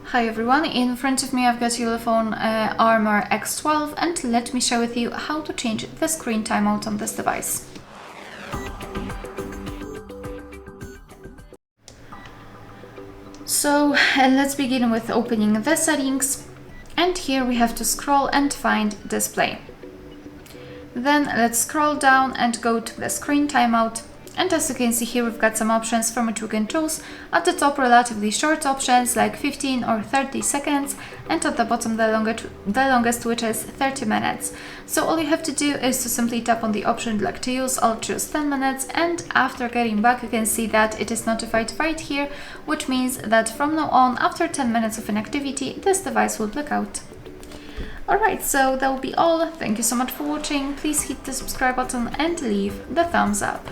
Hi everyone, in front of me I've got ULEFONE Armor X12 and let me share with you how to change the screen timeout on this device. So let's begin with opening the settings, and here we have to scroll and find display. Then let's scroll down and go to the screen timeout. And as you can see here, we've got some options from which we can choose. At the top, relatively short options like 15 or 30 seconds, and at the bottom, the longest, which is 30 minutes. So all you have to do is to simply tap on the option you'd like to use. I'll choose 10 minutes, and after getting back, you can see that it is notified right here, which means that from now on, after 10 minutes of inactivity, this device will black out. Alright, so that will be all. Thank you so much for watching. Please hit the subscribe button and leave the thumbs up.